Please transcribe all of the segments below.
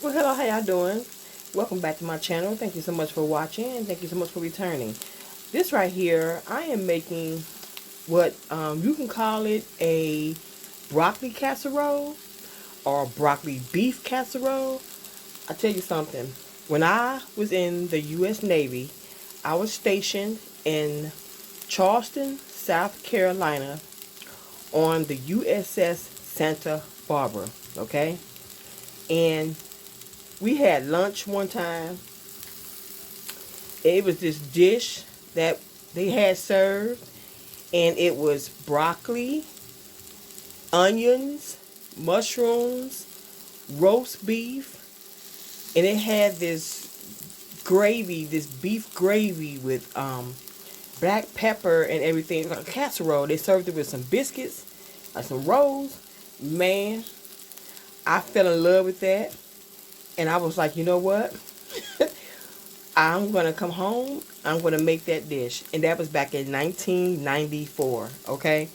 Well, hello, how y'all doing? Welcome back to my channel. Thank you so much for watching, and thank you so much for returning. This right here, I am making what you can call it a broccoli casserole or broccoli beef casserole. I tell you something. When I was in the U.S. Navy, I was stationed in Charleston, South Carolina on the USS Santa Barbara, okay? And we had lunch one time. It was this dish that they had served, and it was broccoli, onions, mushrooms, roast beef, and it had this gravy, this beef gravy with black pepper and everything, like a casserole. They served it with some biscuits, like some rolls. Man, I fell in love with that, and I was like, you know what? I'm going to come home. I'm going to make that dish. And that was back in 1994, okay?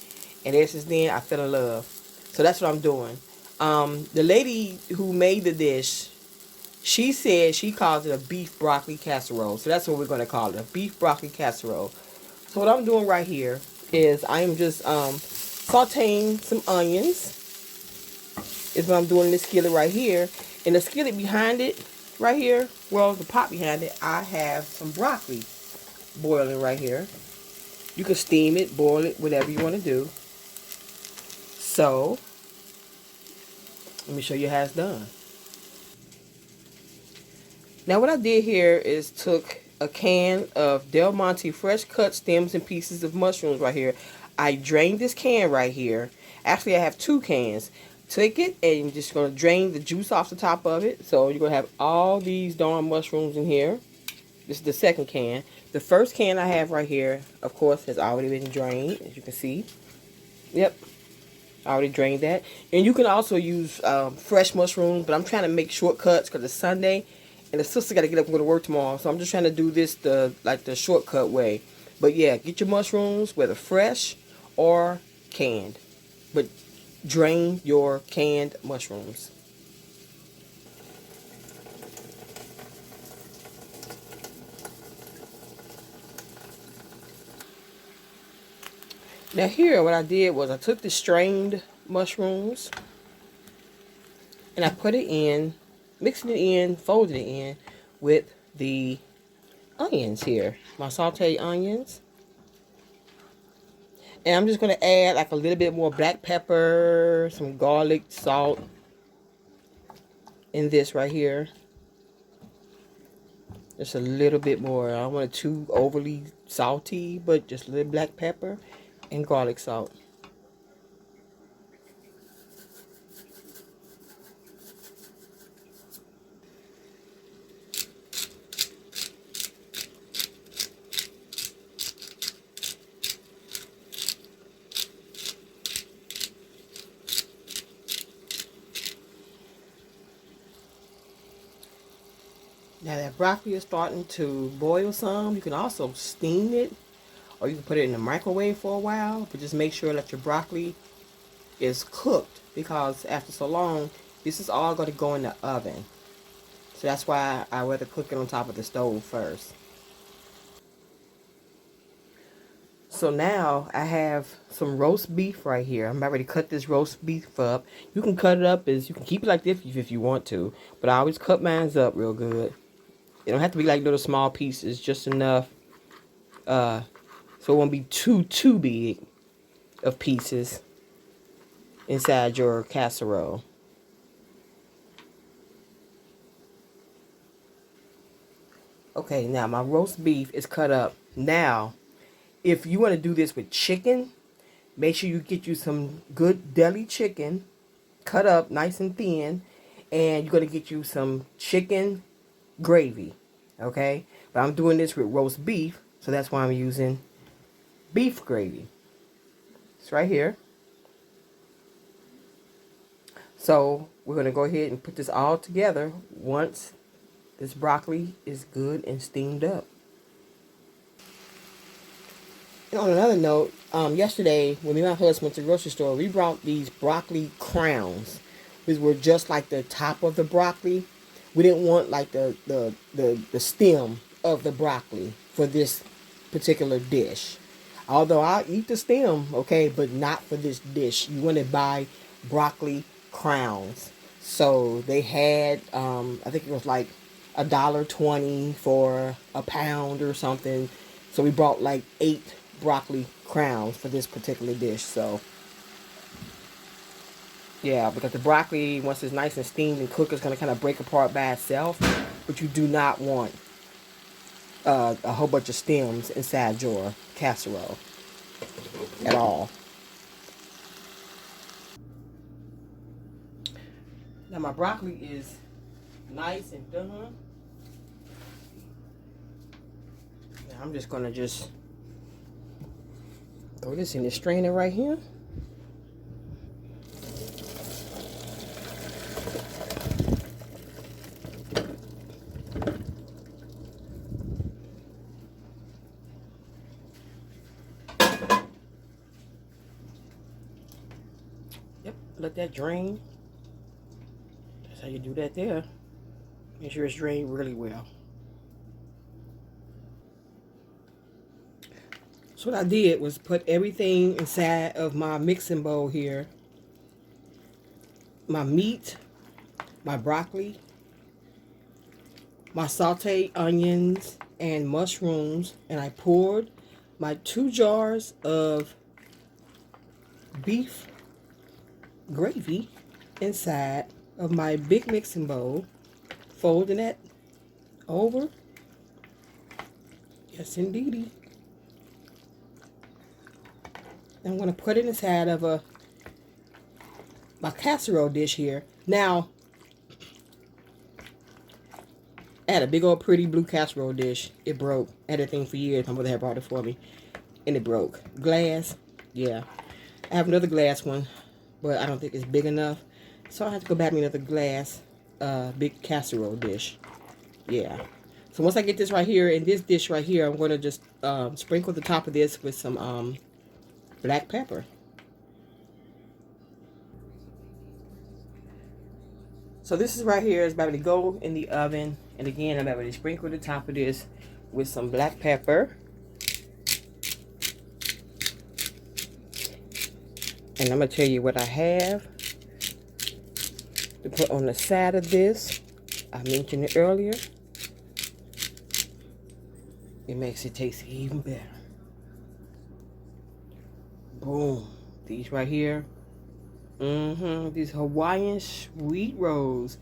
And ever since then, I fell in love. So that's what I'm doing. The lady who made the dish, she said she calls it a beef broccoli casserole. So that's what we're going to call it, a beef broccoli casserole. So what I'm doing right here is I'm just sauteing some onions. Is what I'm doing in this skillet right here. And the skillet behind it, right here, well, the pot behind it, I have some broccoli boiling right here. You can steam it, boil it, whatever you want to do. So, let me show you how it's done. Now, what I did here is took a can of Del Monte fresh cut stems and pieces of mushrooms right here. I drained this can right here. Actually, I have two cans. Take it and you're just going to drain the juice off the top of it. So you're going to have all these darn mushrooms in here. This is the second can. The first can I have right here, of course, has already been drained, as you can see. Yep, I already drained that. And you can also use fresh mushrooms, but I'm trying to make shortcuts because it's Sunday. And the sister got to get up and go to work tomorrow. So I'm just trying to do this the shortcut way. But yeah, get your mushrooms, whether fresh or canned. But drain your canned mushrooms. Now here, what I did was I took the strained mushrooms and I put it in, mixing it in, folded it in with the onions here. My sauteed onions. And I'm just going to add like a little bit more black pepper, some garlic, salt in this right here. Just a little bit more. I don't want it too overly salty, but just a little black pepper and garlic salt. Now that broccoli is starting to boil some, you can also steam it or you can put it in the microwave for a while, but just make sure that your broccoli is cooked because after so long, this is all going to go in the oven. So that's why I rather cook it on top of the stove first. So now I have some roast beef right here. I'm about ready to cut this roast beef up. You can cut it up you can keep it like this if you want to, but I always cut mine up real good. It don't have to be like little small pieces, just enough so it won't be too big of pieces inside your casserole. Okay, now my roast beef is cut up. Now, if you want to do this with chicken, make sure you get you some good deli chicken, cut up nice and thin, and you're going to get you some chicken gravy, okay? But I'm doing this with roast beef, so that's why I'm using beef gravy. It's right here. So we're going to go ahead and put this all together once this broccoli is good and steamed up. And on another note, yesterday when me and my husband went to the grocery store, we brought these broccoli crowns. These were just like the top of the broccoli. we didn't want like the stem of the broccoli for this particular dish. Although I'll eat the stem, okay, but not for this dish. You want to buy broccoli crowns. So they had, I think it was like $1.20 for a pound or something. So we brought like 8 broccoli crowns for this particular dish. So yeah, because the broccoli, once it's nice and steamed and cooked, it's going to kind of break apart by itself. But you do not want a whole bunch of stems inside your casserole at all. Now my broccoli is nice and done. Now I'm just going to just throw this in the strainer right here. Yep, let that drain. That's how you do that there. Make sure it's drained really well. So what I did was put everything inside of my mixing bowl here. My meat, my broccoli, my sauteed onions and mushrooms, and I poured my 2 jars of beef gravy inside of my big mixing bowl, folding it over. Yes, indeedy. I'm going to put it inside of my casserole dish here. Now, I had a big old pretty blue casserole dish. It broke. I had that thing for years. My mother had brought it for me. And it broke. Glass. Yeah. I have another glass one, but I don't think it's big enough. So I have to go back me another glass big casserole dish. Yeah. So once I get this right here, in this dish right here, I'm going to just sprinkle the top of this with some black pepper. So this is right here is about to go in the oven. And again, I'm about to sprinkle the top of this with some black pepper. And I'm going to tell you what I have to put on the side of this. I mentioned it earlier. It makes it taste even better. Boom. These right here. These Hawaiian sweet rolls.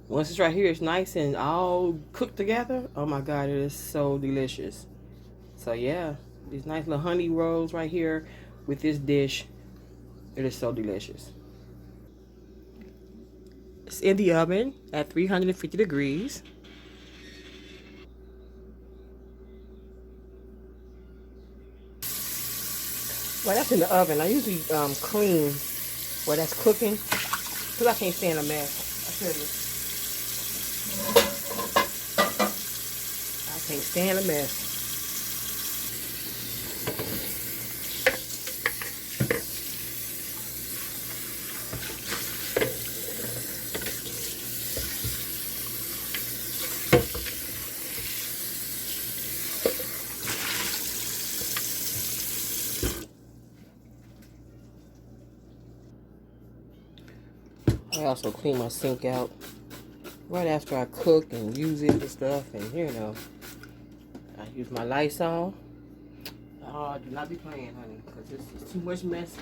Once it's right here, it's nice and all cooked together. Oh my God, it is so delicious. So yeah, these nice little honey rolls right here with this dish. It is so delicious. It's in the oven at 350 degrees. Well, that's in the oven. I usually clean while that's cooking because I can't stand a mess. I tell you, I can't stand a mess. I also clean my sink out right after I cook and use it and stuff, and you know, I use my Lysol. Oh, do not be playing, honey, because it's too much mess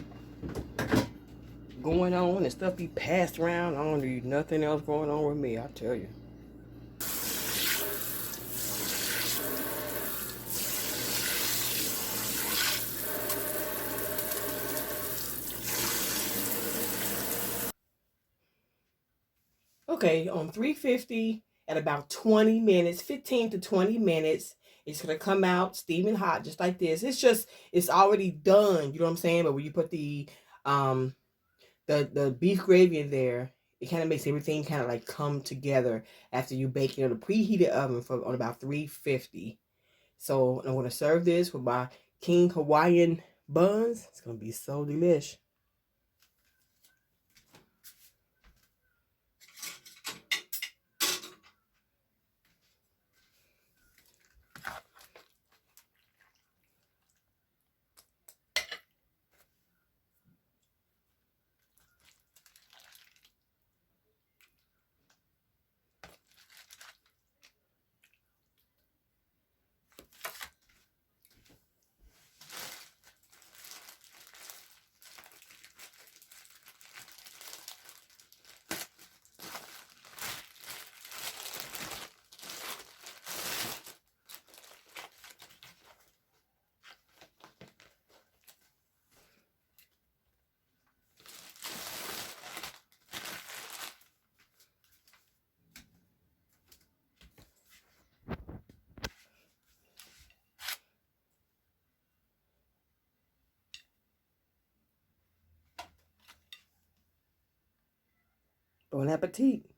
going on and stuff be passed around. I don't need nothing else going on with me, I tell you. Okay, on 350 at about 20 minutes, 15 to 20 minutes, it's going to come out steaming hot just like this. It's already done, you know what I'm saying? But when you put um the beef gravy in there, it kind of makes everything kind of like come together after you bake it on a preheated oven for on about 350. So I'm going to serve this with my King Hawaiian buns. It's going to be so delish. Bon appetit.